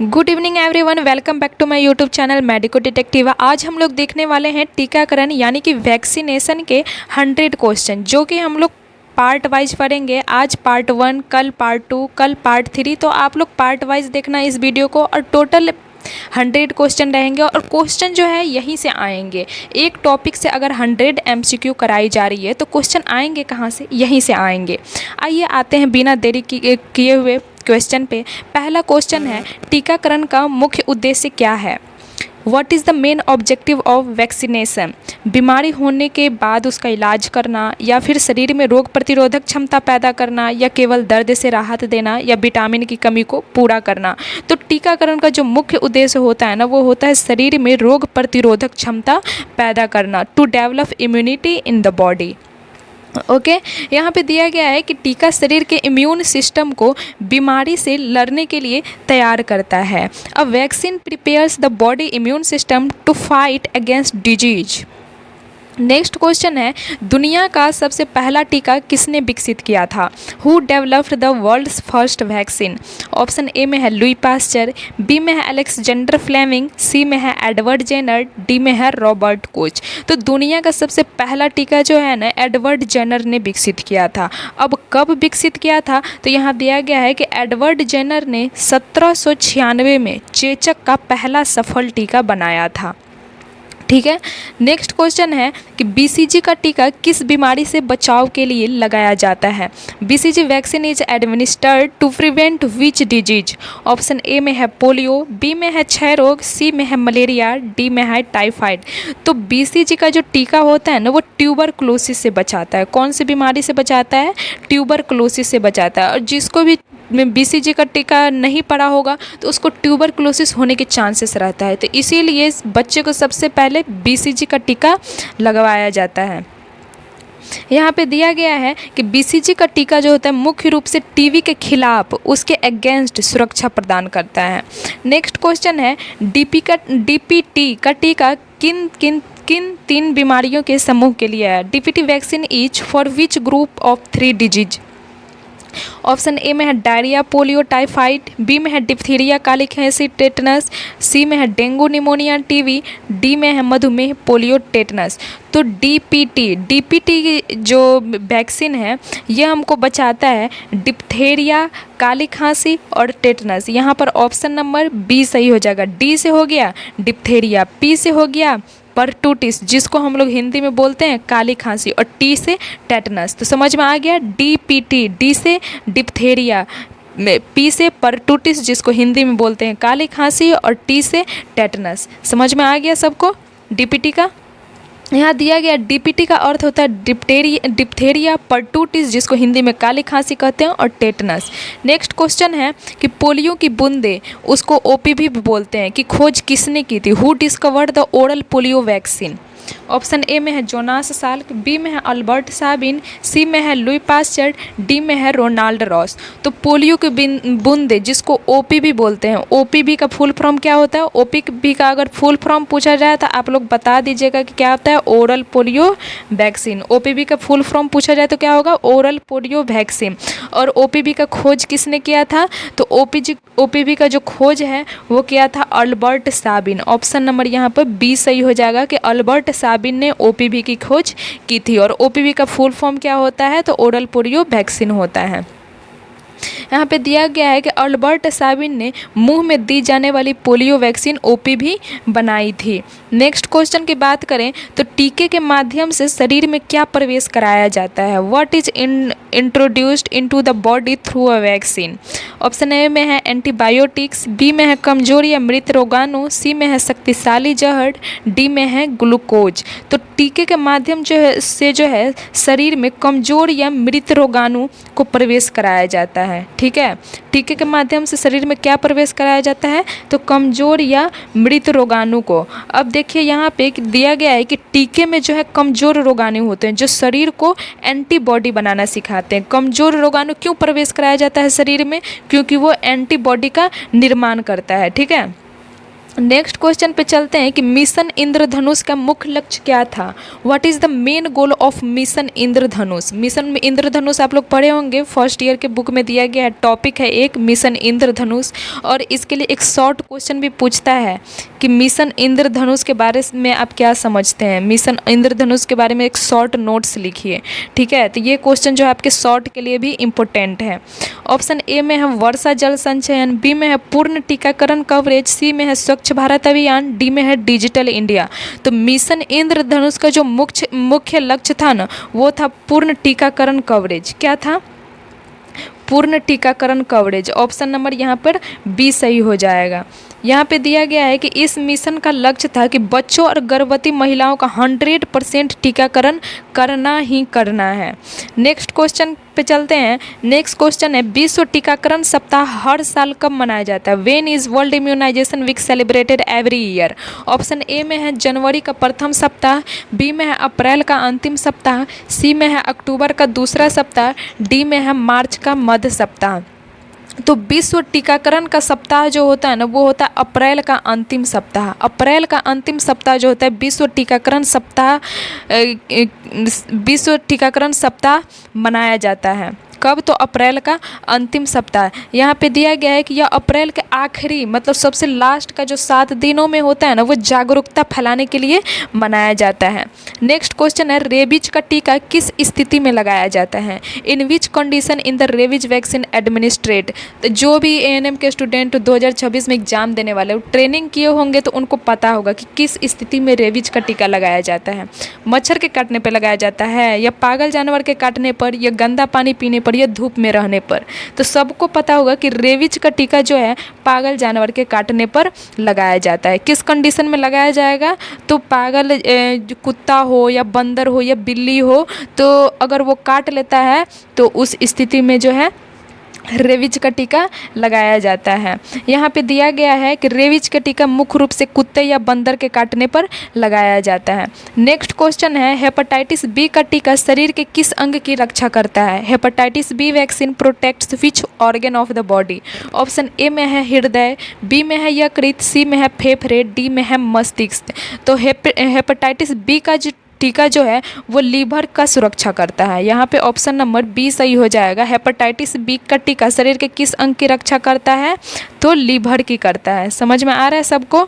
Good evening everyone, welcome back to my YouTube channel medico detective. आज हम लोग देखने वाले हैं टीकाकरण यानी कि वैक्सीनेशन के 100 क्वेश्चन, जो कि हम लोग पार्ट वाइज पढ़ेंगे। आज पार्ट 1, कल पार्ट 2, कल पार्ट 3। तो आप लोग पार्ट वाइज देखना इस वीडियो को। और टोटल 100 क्वेश्चन रहेंगे और क्वेश्चन जो है यहीं से आएंगे। एक टॉपिक से अगर 100 MCQ कराई जा रही है तो क्वेश्चन आएंगे कहाँ से? यहीं से आएंगे। आइए आते हैं बिना देरी किए हुए क्वेश्चन पे। पहला क्वेश्चन है, टीकाकरण का मुख्य उद्देश्य क्या है? What is the main objective of vaccination? बीमारी होने के बाद उसका इलाज करना, या फिर शरीर में रोग प्रतिरोधक क्षमता पैदा करना, या केवल दर्द से राहत देना, या विटामिन की कमी को पूरा करना। तो टीकाकरण का जो मुख्य उद्देश्य होता है ना, वो होता है शरीर में रोग प्रतिरोधक क्षमता पैदा करना, to develop immunity in the body. Okay, यहाँ पे दिया गया है कि टीका शरीर के इम्यून सिस्टम को बीमारी से लड़ने के लिए तैयार करता है। A vaccine prepares the body immune system to fight against disease. Next question है, दुनिया का सबसे पहला टीका किसने विकसित किया था? Who developed the world's first vaccine? Option A में है लुई पास्चर, बी में है अलेक्जेंडर फ्लेमिंग, सी में है एडवर्ड जेनर, डी में है रॉबर्ट कोच। तो दुनिया का सबसे पहला टीका जो है ना, एडवर्ड जेनर ने विकसित किया था। अब कब विकसित किया था? तो यहाँ दिया गया है कि एडवर्ड जेनर ने 1796 में चेचक का पहला सफल टीका बनाया था। ठीक है। नेक्स्ट क्वेश्चन है कि BCG का टीका किस बीमारी से बचाव के लिए लगाया जाता है? BCG vaccine is administered to prevent which disease? Option A में है पोलियो, बी में है क्षय रोग, सी में है मलेरिया, डी में है टाइफाइड। तो BCG का जो टीका होता है ना, वो ट्यूबरक्लोसिस से बचाता है। कौन सी बीमारी से बचाता है? ट्यूबरक्लोसिस से बचाता है। और जिसको भी BCG का टीका नहीं पड़ा होगा तो उसको ट्यूबरक्लोसिस होने के चांसेस रहता है। तो इसीलिए बच्चे को सबसे पहले BCG का टीका लगवाया जाता है। यहाँ पे दिया गया है कि BCG का टीका जो होता है मुख्य रूप से टीबी के खिलाफ उसके अगेंस्ट सुरक्षा प्रदान करता है। नेक्स्ट क्वेश्चन है, DPT का टीका किन किन किन 3 बीमारियों के समूह के लिए है? DPT vaccine is for which group of 3 disease? Option A में है डायरिया, पोलियो, टाइफाइड, बी में है डिप्थीरिया, काली खांसी, टेटनस, सी में है डेंगू, निमोनिया, टीबी, डी में है मधुमेह, पोलियो, टेटनस। तो DPT जो वैक्सीन है ये हमको बचाता है डिप्थीरिया, काली खांसी और टेटनस। यहाँ पर ऑप्शन नंबर बी सही हो जाएगा। डी से हो गया डिप्थीरिया, पी से हो गया परटूटिस, जिसको हम लोग हिंदी में बोलते हैं काली खांसी, और टी से टेटनस। तो समझ में आ गया, DPT, डी से डिप्थीरिया, पी से परटूटिस जिसको हिंदी में बोलते हैं काली खांसी, और टी से टेटनस। समझ में आ गया सबको DPT का? यहाँ दिया गया DPT का अर्थ होता है डिप्थेरिया, परटूटिस जिसको हिंदी में काली खांसी कहते हैं, और टेटनस। नेक्स्ट क्वेश्चन है कि पोलियो की बूंदे उसको OPV भी बोलते हैं कि खोज किसने की थी? Who discovered the oral polio vaccine? Option A में है जोनास साल्क, बी में है अल्बर्ट साबिन, सी में है लुई पास्चर, डी में है रोनाल्ड रॉस। तो पोलियो की बूंदे जिसको OPV बोलते हैं, OPV का फुल फॉर्म क्या होता है? OPV का अगर फुल फॉर्म पूछा जाए तो आप लोग बता दीजिएगा कि क्या होता है? Oral polio vaccine. OPV का फुल फॉर्म पूछा जाए तो क्या होगा? Oral polio vaccine. और OPV का खोज किसने किया था? तो OPV का जो खोज है वो किया था अल्बर्ट साबिन। ऑप्शन नंबर यहाँ पर बी सही हो जाएगा कि अल्बर्ट साबिन ने OPV की खोज की थी। और OPV का फुल फॉर्म क्या होता है? तो ओरल पोलियो वैक्सीन होता है। यहाँ पे दिया गया है कि अल्बर्ट साबिन ने मुंह में दी जाने वाली पोलियो वैक्सीन OPV बनाई थी। नेक्स्ट क्वेश्चन की बात करें तो टीके के माध्यम से शरीर में क्या प्रवेश कराया जाता है? What is introduced into the body through a vaccine? Option A में है एंटीबायोटिक्स, बी में है कमजोर या मृत रोगाणु, सी में है शक्तिशाली जहर, डी में है ग्लूकोज। तो टीके के माध्यम जो है शरीर में कमजोर या मृत रोगाणु को प्रवेश कराया जाता है। ठीक है, टीके के माध्यम से शरीर में क्या प्रवेश कराया जाता है? तो कमजोर या मृत रोगाणु को। अब देखिए यहाँ पे दिया गया है कि टीके में जो है कमजोर रोगाणु होते हैं जो शरीर को एंटीबॉडी बनाना सिखाते हैं। कमजोर रोगाणु क्यों प्रवेश कराया जाता है शरीर में? क्योंकि वो एंटीबॉडी का निर्माण करता है। ठीक है, नेक्स्ट क्वेश्चन पे चलते हैं कि मिशन इंद्रधनुष का मुख्य लक्ष्य क्या था। What is the main goal of mission Indradhanush. Mission Indradhanush आप लोग पढ़े होंगे, फर्स्ट ईयर के बुक में दिया गया है, टॉपिक है एक मिशन इंद्रधनुष। और इसके लिए एक शॉर्ट क्वेश्चन भी पूछता है कि मिशन इंद्रधनुष के बारे में आप क्या समझते हैं। मिशन इंद्रधनुष के बारे में एक शॉर्ट नोट्स लिखिए, ठीक है। तो ये क्वेश्चन जो है आपके शॉर्ट के लिए भी इम्पोर्टेंट है। ऑप्शन ए में है वर्षा जल संचयन, बी में है पूर्ण टीकाकरण कवरेज, सी में है स्वच्छ भारत अभियान, डी में है डिजिटल इंडिया। तो मिशन इंद्रधनुष का जो मुख्य लक्ष्य था ना, वो था पूर्ण टीकाकरण कवरेज। क्या था? पूर्ण टीकाकरण कवरेज। ऑप्शन नंबर यहाँ पर बी सही हो जाएगा। यहाँ पे दिया गया है कि इस मिशन का लक्ष्य था कि बच्चों और गर्भवती महिलाओं का 100% टीकाकरण करना ही करना है। नेक्स्ट क्वेश्चन पे चलते हैं। नेक्स्ट क्वेश्चन है विश्व टीकाकरण सप्ताह हर साल कब मनाया जाता है। When is world immunisation week celebrated every year. Option A में है जनवरी का प्रथम सप्ताह, बी में है अप्रैल का अंतिम सप्ताह, सी में है अक्टूबर का दूसरा सप्ताह, डी में है मार्च का मध्य सप्ताह। तो विश्व टीकाकरण का सप्ताह जो होता है ना, वो होता है अप्रैल का अंतिम सप्ताह। अप्रैल का अंतिम सप्ताह जो होता है विश्व टीकाकरण सप्ताह मनाया जाता है। कब? तो अप्रैल का अंतिम सप्ताह। यहाँ पे दिया गया है कि यह अप्रैल के आखिरी मतलब सबसे लास्ट का जो 7 दिनों में होता है ना, वो जागरूकता फैलाने के लिए मनाया जाता है। नेक्स्ट क्वेश्चन है रेबीज का टीका किस स्थिति में लगाया जाता है। In which condition in the rabies vaccine administrate. तो जो भी एएनएम के स्टूडेंट 2026 में एग्जाम देने वाले ट्रेनिंग किए होंगे तो उनको पता होगा कि किस स्थिति में रेबीज का टीका लगाया जाता है। मच्छर के काटने पर लगाया जाता है, या पागल जानवर के काटने पर, या गंदा पानी पीने पर, या धूप में रहने पर। तो सबको पता होगा कि रेबीज का टीका जो है पागल जानवर के काटने पर लगाया जाता है। किस कंडीशन में लगाया जाएगा? तो पागल कुत्ता हो या बंदर हो या बिल्ली हो, तो अगर वो काट लेता है तो उस स्थिति में जो है रेबीज का टीका लगाया जाता है। यहाँ पे दिया गया है कि रेबीज का टीका मुख्य रूप से कुत्ते या बंदर के काटने पर लगाया जाता है। नेक्स्ट क्वेश्चन है हेपेटाइटिस बी का टीका शरीर के किस अंग की रक्षा करता है। Hepatitis B vaccine protects which organ of the body. Option A में है हृदय, बी में है यकृत, सी में है फेफड़े, डी में है मस्तिष्क। तो हेपेटाइटिस बी का जो टीका जो है वो लीवर का सुरक्षा करता है। यहाँ पे ऑप्शन नंबर बी सही हो जाएगा। हेपेटाइटिस बी का टीका शरीर के किस अंग की रक्षा करता है? तो लीवर की करता है। समझ में आ रहा है सबको?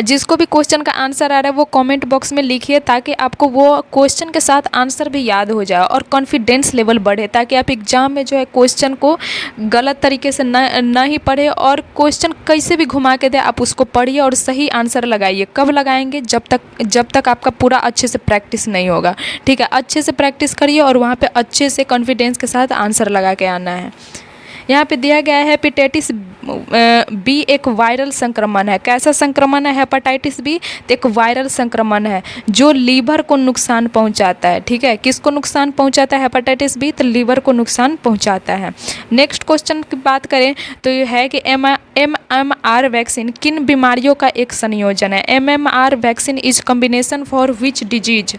जिसको भी क्वेश्चन का आंसर आ रहा है वो कमेंट बॉक्स में लिखिए, ताकि आपको वो क्वेश्चन के साथ आंसर भी याद हो जाए और कॉन्फिडेंस लेवल बढ़े, ताकि आप एग्जाम में जो है क्वेश्चन को गलत तरीके से ना ही पढ़े, और क्वेश्चन कैसे भी घुमा के दे आप उसको पढ़िए और सही आंसर लगाइए। कब लगाएंगे? जब तक आपका पूरा अच्छे से प्रैक्टिस नहीं होगा, ठीक है। अच्छे से प्रैक्टिस करिए और वहाँ पर अच्छे से कॉन्फिडेंस के साथ आंसर लगा के आना है। यहाँ पे दिया गया है हेपेटाइटिस बी एक वायरल संक्रमण है। कैसा संक्रमण है हेपेटाइटिस बी? तो एक वायरल संक्रमण है जो लीवर को नुकसान पहुंचाता है, ठीक है। किसको नुकसान पहुंचाता है हेपेटाइटिस बी? तो लीवर को नुकसान पहुंचाता है। नेक्स्ट क्वेश्चन की बात करें तो ये है कि MMR वैक्सीन किन बीमारियों का एक संयोजन है। MMR vaccine is combination for which disease.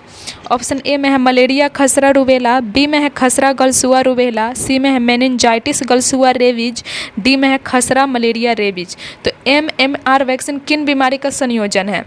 Option A में है मलेरिया खसरा रूबेला, बी में है खसरा गलसुआ रूबेला, सी में है मेनिनजाइटिस गलसुआ रेबीज, डी में है खसरा मलेरिया रेबीज। तो MMR वैक्सीन किन बीमारी का संयोजन है?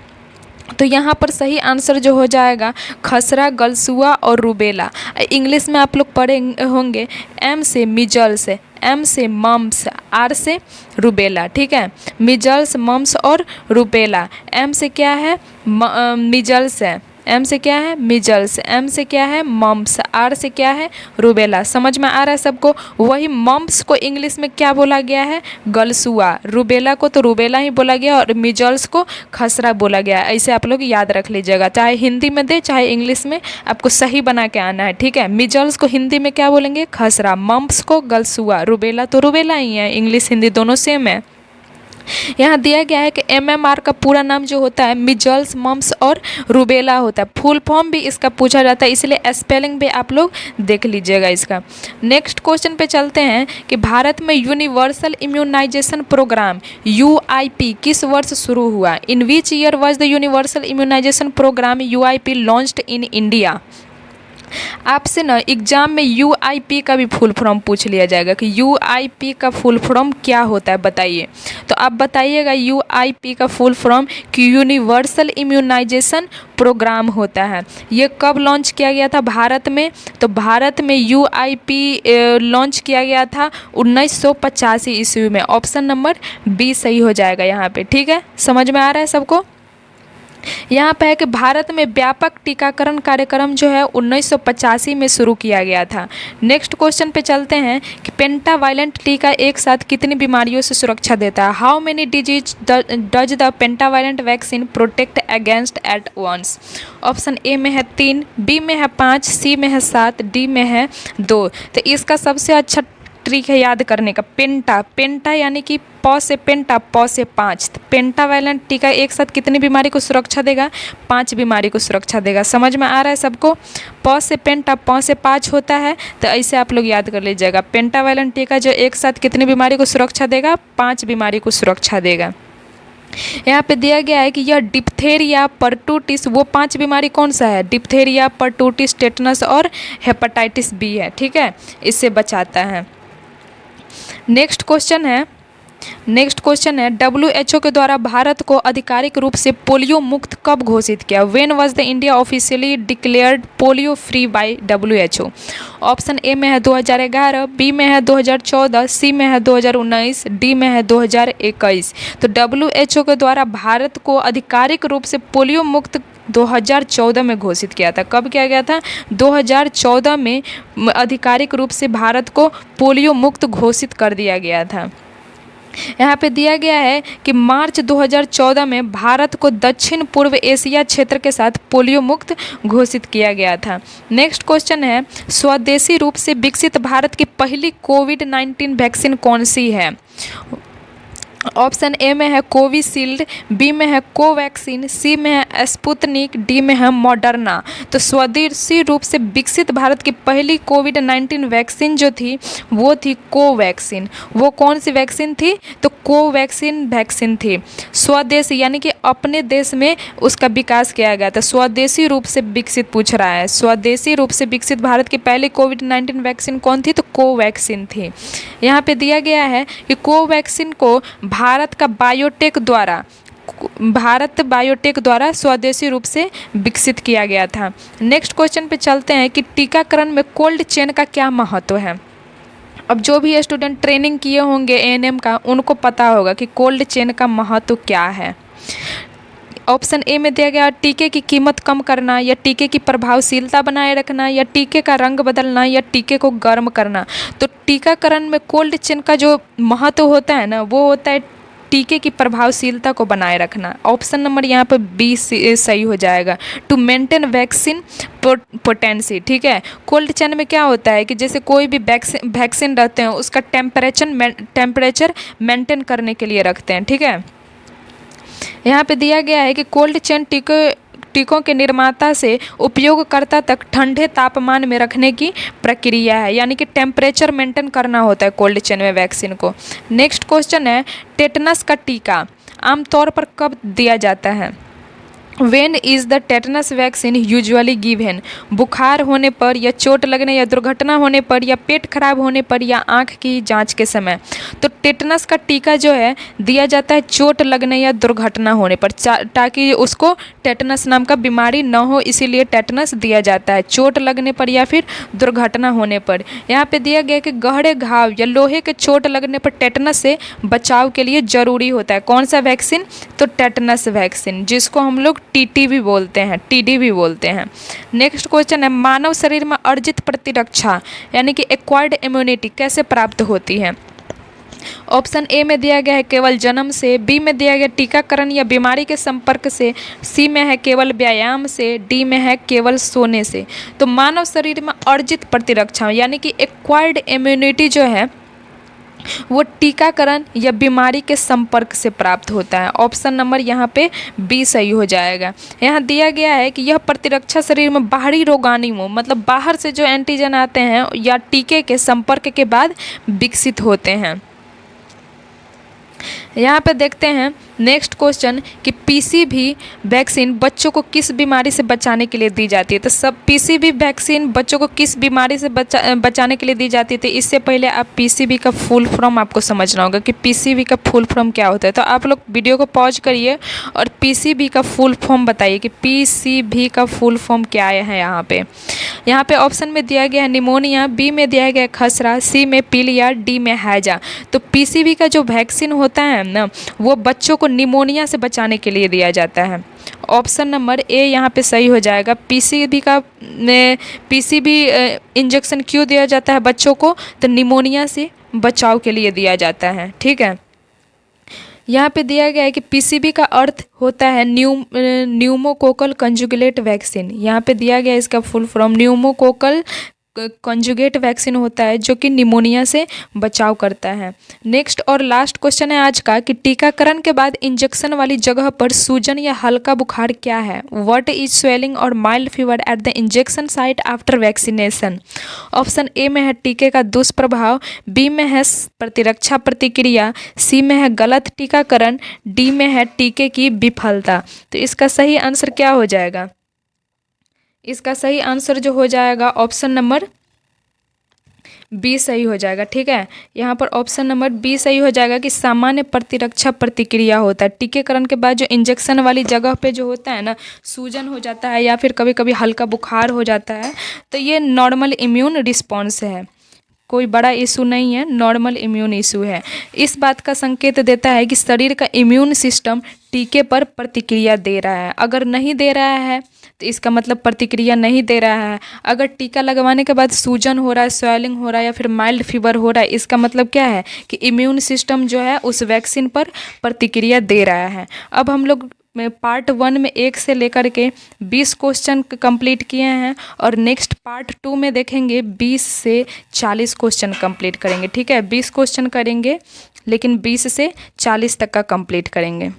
तो यहाँ पर सही आंसर जो हो जाएगा खसरा गलसुआ और रूबेला। इंग्लिश में आप लोग पढ़े होंगे M से मिजल्स, M से मम्स, R से रूबेला, ठीक है। मिजल्स, मम्स और रूबेला। M से क्या है? मिजल्स है। M से क्या है? मिजल्स। M से क्या है? मम्स। R से क्या है? रूबेला। समझ में आ रहा है सबको? वही मम्स को इंग्लिश में क्या बोला गया है? गलसुआ। रूबेला को तो रूबेला ही बोला गया और मिजल्स को खसरा बोला गया। ऐसे आप लोग याद रख लीजिएगा, चाहे हिंदी में दे चाहे इंग्लिश में, आपको सही बना के आना है, ठीक है। मिजल्स को हिंदी में क्या बोलेंगे? खसरा। मम्स को गलसुआ। रूबेला तो रूबेला ही है, इंग्लिश हिंदी दोनों सेम है। यहाँ दिया गया है कि MMR का पूरा नाम जो होता है मिजल्स, मम्स और रूबेला होता है। फुल फॉर्म भी इसका पूछा जाता है, इसलिए स्पेलिंग भी आप लोग देख लीजिएगा इसका। नेक्स्ट क्वेश्चन पे चलते हैं कि भारत में यूनिवर्सल इम्यूनाइजेशन प्रोग्राम UIP किस वर्ष शुरू हुआ। In which year was the universal immunization program UIP launched in India. आपसे ना एग्जाम में यूआईपी का भी फुल फॉर्म पूछ लिया जाएगा कि यूआईपी का फुल फॉर्म क्या होता है बताइए। तो आप बताइएगा यूआईपी का फुल फॉर्म कि यूनिवर्सल इम्यूनाइजेशन प्रोग्राम होता है। ये कब लॉन्च किया गया था भारत में? तो भारत में यूआईपी लॉन्च किया गया था 1985 ईस्वी में। ऑप्शन नंबर बी सही हो जाएगा यहाँ पे। ठीक है, समझ में आ रहा है सबको? यहाँ पे है कि भारत में व्यापक टीकाकरण कार्यक्रम जो है 1985 में शुरू किया गया था। नेक्स्ट क्वेश्चन पे चलते हैं कि पेंटावायलेंट टीका एक साथ कितनी बीमारियों से सुरक्षा देता है? How many disease does the pentavalent vaccine protect against at once? Option A में है 3, बी में है 5, सी में है 7, डी में है 2। तो इसका सबसे अच्छा ट्रिक है याद करने का पेंटा यानी कि प से पेंटा, प से 5। तो पेंटावायलेंट टीका एक साथ कितनी बीमारी को सुरक्षा देगा? 5 बीमारी को सुरक्षा देगा। समझ में आ रहा है सबको? प से पेंटा, प से 5 होता है, तो ऐसे आप लोग याद कर लीजिएगा। पेंटावायलेंट टीका जो एक साथ कितनी बीमारी को सुरक्षा देगा? 5 बीमारी को सुरक्षा देगा। यहाँ पे दिया गया है कि यह डिप्थेरिया, परटूटिस, वो 5 बीमारी कौन सा है? डिप्थेरिया, परटूटिस, टेटनस और हेपेटाइटिस बी है। ठीक है, इससे बचाता है। नेक्स्ट क्वेश्चन है WHO के द्वारा भारत को आधिकारिक रूप से पोलियो मुक्त कब घोषित किया? When was the India officially declared polio free by WHO? Option A में है 2011, बी में है 2014, सी में है 2019, डी में है 2021। तो WHO के द्वारा भारत को आधिकारिक रूप से पोलियो मुक्त 2014 में घोषित किया था। कब किया गया था? 2014 में आधिकारिक रूप से भारत को पोलियो मुक्त घोषित कर दिया गया था। यहाँ पे दिया गया है कि मार्च 2014 में भारत को दक्षिण पूर्व एशिया क्षेत्र के साथ पोलियो मुक्त घोषित किया गया था। नेक्स्ट क्वेश्चन है स्वदेशी रूप से विकसित भारत की पहली कोविड-19 वैक्सीन कौन सी है? ऑप्शन ए में है कोविशील्ड, बी में है कोवैक्सीन, सी में है स्पुतनिक, डी में है मॉडर्ना। तो स्वदेशी रूप से विकसित भारत की पहली कोविड-19 वैक्सीन जो थी वो थी कोवैक्सीन। वो कौन सी वैक्सीन थी? तो कोवैक्सीन वैक्सीन थी। स्वदेशी यानी कि अपने देश में उसका विकास किया गया था। स्वदेशी रूप से विकसित पूछ रहा है। स्वदेशी रूप से विकसित भारत की पहली कोविड-19 वैक्सीन कौन थी? तो कोवैक्सीन थी। यहाँ पे दिया गया है कि कोवैक्सीन को भारत बायोटेक द्वारा स्वदेशी रूप से विकसित किया गया था। नेक्स्ट क्वेश्चन पे चलते हैं कि टीकाकरण में कोल्ड चेन का क्या महत्व है? अब जो भी स्टूडेंट ट्रेनिंग किए होंगे ANM का, उनको पता होगा कि कोल्ड चेन का महत्व क्या है। ऑप्शन ए में दिया गया टीके की कीमत कम करना, या टीके की प्रभावशीलता बनाए रखना, या टीके का रंग बदलना, या टीके को गर्म करना। तो टीकाकरण में कोल्ड चेन का जो महत्व होता है ना, वो होता है टीके की प्रभावशीलता को बनाए रखना। ऑप्शन नंबर यहाँ पर बी सही हो जाएगा, टू मेंटेन वैक्सीन पोटेंसी। ठीक है, कोल्ड चेन में क्या होता है कि जैसे कोई भी वैक्सीन रहते हैं उसका टेम्परेचर मेंटेन करने के लिए रखते हैं। ठीक है, यहाँ पे दिया गया है कि कोल्ड चेन टीकों के निर्माता से उपयोगकर्ता तक ठंडे तापमान में रखने की प्रक्रिया है, यानी कि टेम्परेचर मेंटेन करना होता है कोल्ड चेन में वैक्सीन को। नेक्स्ट क्वेश्चन है टेटनस का टीका आमतौर पर कब दिया जाता है? When is the tetanus vaccine usually given? बुखार होने पर, या चोट लगने या दुर्घटना होने पर, या पेट खराब होने पर, या आँख की जांच के समय। तो टेटनस का टीका जो है दिया जाता है चोट लगने या दुर्घटना होने पर, ताकि उसको टेटनस नाम का बीमारी न हो, इसीलिए टेटनस दिया जाता है चोट लगने पर या फिर दुर्घटना होने पर। यहाँ पे दिया गया कि गहरे घाव या लोहे के चोट लगने पर टेटनस से बचाव के लिए ज़रूरी होता है कौन सा वैक्सीन? तो टेटनस वैक्सीन, जिसको हम लोग TT भी बोलते हैं, TD भी बोलते हैं। नेक्स्ट क्वेश्चन है मानव शरीर में अर्जित प्रतिरक्षा यानी कि एक्वायर्ड इम्यूनिटी कैसे प्राप्त होती है? ऑप्शन ए में दिया गया है केवल जन्म से, बी में दिया गया टीकाकरण या बीमारी के संपर्क से, सी में है केवल व्यायाम से, डी में है केवल सोने से। तो मानव शरीर में अर्जित प्रतिरक्षा यानी कि एक्वायर्ड इम्यूनिटी जो है वो टीकाकरण या बीमारी के संपर्क से प्राप्त होता है। ऑप्शन नंबर यहाँ पे बी सही हो जाएगा। यहाँ दिया गया है कि यह प्रतिरक्षा शरीर में बाहरी रोगाणुओं मतलब बाहर से जो एंटीजन आते हैं या टीके के संपर्क के बाद विकसित होते हैं। यहाँ पे देखते हैं नेक्स्ट क्वेश्चन कि पीसीवी वैक्सीन बच्चों को किस बीमारी से बचाने के लिए दी जाती है। तो सब पीसीवी वैक्सीन बच्चों को किस बीमारी से बचाने के लिए दी जाती है। तो इससे पहले आप पीसीवी का फुल फॉर्म आपको समझना होगा कि पीसीवी का फुल फॉर्म क्या होता है। तो आप लोग वीडियो को पॉज करिए और पीसीवी का फुल फॉर्म बताइए कि पीसीवी का फुल फॉर्म क्या है। यहाँ पे ऑप्शन में दिया गया है निमोनिया, बी में दिया गया है खसरा, सी में पीलिया, डी में हैजा। तो पीसीवी का जो वैक्सीन होता है ना वो बच्चों को निमोनिया से बचाने के लिए दिया जाता है। ऑप्शन नंबर ए यहाँ पे सही हो जाएगा। पीसीवी इंजेक्शन क्यों दिया जाता है बच्चों को, तो निमोनिया से बचाव के लिए दिया जाता है। ठीक है, यहाँ पे दिया गया है कि पीसीवी का अर्थ होता है न्यूमोकोकल कंजुगेट वैक्सीन। यहाँ पे दिया गया है इसका full form pneumococcal conjugate vaccine होता है जो कि निमोनिया से बचाव करता है। नेक्स्ट और लास्ट क्वेश्चन है आज का कि टीकाकरण के बाद इंजेक्शन वाली जगह पर सूजन या हल्का बुखार क्या है। व्हाट इज स्वेलिंग और mild fever at the injection site after vaccination. Option A में है टीके का दुष्प्रभाव, बी में है प्रतिरक्षा प्रतिक्रिया, सी में है गलत टीकाकरण, डी में है टीके की विफलता। तो इसका सही आंसर क्या हो जाएगा। इसका सही आंसर जो हो जाएगा ऑप्शन नंबर बी सही हो जाएगा। ठीक है, यहाँ पर ऑप्शन नंबर बी सही हो जाएगा कि सामान्य प्रतिरक्षा प्रतिक्रिया होता है। टीकाकरण के बाद जो इंजेक्शन वाली जगह पे जो होता है ना सूजन हो जाता है या फिर कभी कभी हल्का बुखार हो जाता है, तो ये नॉर्मल इम्यून रिस्पॉन्स है, कोई बड़ा इशू नहीं है, नॉर्मल इम्यून इशू है। इस बात का संकेत देता है कि शरीर का इम्यून सिस्टम टीके पर प्रतिक्रिया दे रहा है। अगर नहीं दे रहा है तो इसका मतलब प्रतिक्रिया नहीं दे रहा है। अगर टीका लगवाने के बाद सूजन हो रहा है, स्वेलिंग हो रहा है या फिर माइल्ड फीवर हो रहा है, इसका मतलब क्या है कि इम्यून सिस्टम जो है उस वैक्सीन पर प्रतिक्रिया दे रहा है। अब हम लोग पार्ट 1 में 1 से लेकर के 20 क्वेश्चन कंप्लीट किए हैं और नेक्स्ट पार्ट 2 में देखेंगे 20 से 40 क्वेश्चन कंप्लीट करेंगे। ठीक है, 20 क्वेश्चन करेंगे लेकिन 20 से 40 तक का कंप्लीट करेंगे।